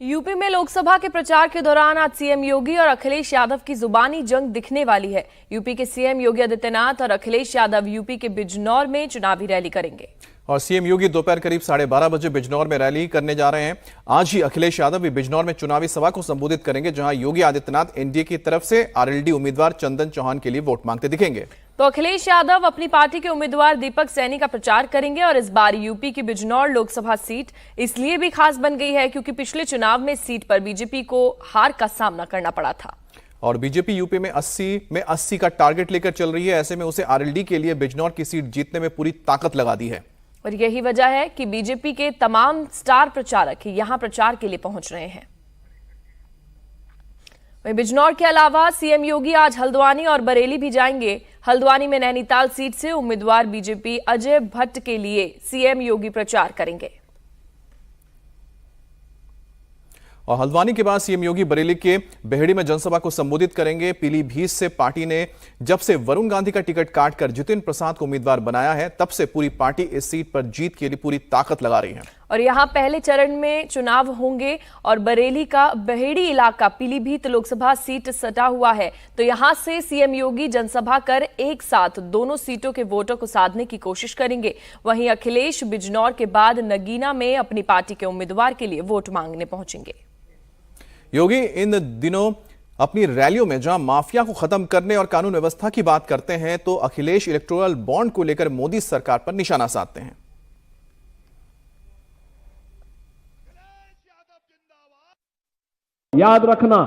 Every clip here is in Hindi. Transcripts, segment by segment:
यूपी में लोकसभा के प्रचार के दौरान आज सीएम योगी और अखिलेश यादव की जुबानी जंग दिखने वाली है। यूपी के सीएम योगी आदित्यनाथ और अखिलेश यादव यूपी के बिजनौर में चुनावी रैली करेंगे। और सीएम योगी दोपहर करीब 12:30 बजे बिजनौर में रैली करने जा रहे हैं। आज ही अखिलेश यादव भी बिजनौर में चुनावी सभा को संबोधित करेंगे, जहां योगी आदित्यनाथ एनडीए की तरफ से आरएलडी उम्मीदवार चंदन चौहान के लिए वोट मांगते दिखेंगे। तो अखिलेश यादव अपनी पार्टी के उम्मीदवार दीपक सैनी का प्रचार करेंगे। और इस बार यूपी की बिजनौर लोकसभा सीट इसलिए भी खास बन गई है क्योंकि पिछले चुनाव में सीट पर बीजेपी को हार का सामना करना पड़ा था। और बीजेपी यूपी में 80 का टारगेट लेकर चल रही है। ऐसे में उसे आरएलडी के लिए बिजनौर की सीट जीतने में पूरी ताकत लगा दी है। और यही वजह है कि बीजेपी के तमाम स्टार प्रचारक यहां प्रचार के लिए पहुंच रहे हैं। वहीं बिजनौर के अलावा सीएम योगी आज हल्द्वानी और बरेली भी जाएंगे। हल्द्वानी में नैनीताल सीट से उम्मीदवार बीजेपी अजय भट्ट के लिए सीएम योगी प्रचार करेंगे। और हल्द्वानी के बाद सीएम योगी बरेली के बेहड़ी में जनसभा को संबोधित करेंगे। पीलीभीत से पार्टी ने जब से वरुण गांधी का टिकट काटकर जितेंद्र प्रसाद को उम्मीदवार बनाया है, तब से पूरी पार्टी इस सीट पर जीत के लिए पूरी ताकत लगा रही है। और यहां पहले चरण में चुनाव होंगे और बरेली का बेहड़ी इलाका पीलीभीत लोकसभा सीट सटा हुआ है। तो यहां से सीएम योगी जनसभा कर एक साथ दोनों सीटों के वोटों को साधने की कोशिश करेंगे। वहीं अखिलेश बिजनौर के बाद नगीना में अपनी पार्टी के उम्मीदवार के लिए वोट मांगने पहुंचेंगे। योगी इन दिनों अपनी रैलियों में जहां माफिया को खत्म करने और कानून व्यवस्था की बात करते हैं, तो अखिलेश इलेक्टोरल बॉन्ड को लेकर मोदी सरकार पर निशाना साधते हैं। याद रखना,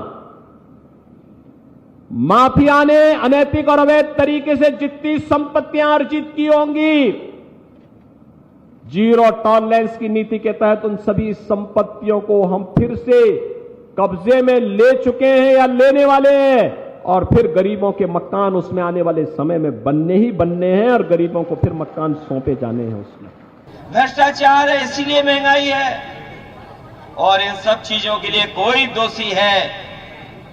माफिया ने अनैतिक और अवैध तरीके से जितनी संपत्तियां अर्जित की होंगी, जीरो टॉलरेंस की नीति के तहत उन सभी संपत्तियों को हम फिर से कब्जे में ले चुके हैं या लेने वाले हैं। और फिर गरीबों के मकान उसमें आने वाले समय में बनने ही बनने हैं और गरीबों को फिर मकान सौंपे जाने हैं। उसमें भ्रष्टाचार है, इसीलिए महंगाई है। और इन सब चीजों के लिए कोई दोषी है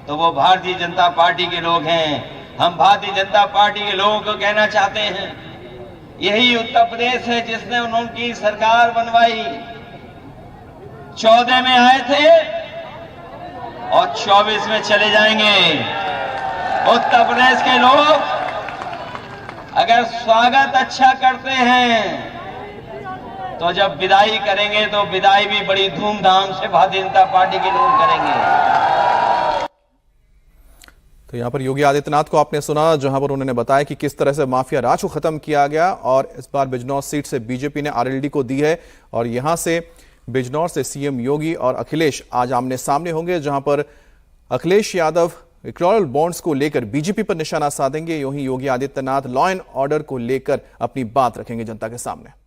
तो वो भारतीय जनता पार्टी के लोग हैं। हम भारतीय जनता पार्टी के लोगों को कहना चाहते हैं, यही उत्तर प्रदेश है जिसने उनकी सरकार बनवाई। 14 में आए थे और 24 में चले जाएंगे। उत्तर प्रदेश के लोग अगर स्वागत अच्छा करते हैं तो जब विदाई करेंगे तो विदाई भी बड़ी धूमधाम से भारतीय जनता पार्टी के लोग करेंगे। तो यहां पर योगी आदित्यनाथ को आपने सुना, जहां पर उन्होंने बताया कि किस तरह से माफिया राज को खत्म किया गया और इस बार बिजनौर सीट से बीजेपी ने आरएलडी को दी है। और यहां से बिजनौर से सीएम योगी और अखिलेश आज आमने सामने होंगे, जहां पर अखिलेश यादव इलेक्टोरल बॉन्ड्स को लेकर बीजेपी पर निशाना साधेंगे। यूं ही Yogi Adityanath law and order को लेकर अपनी बात रखेंगे जनता के सामने।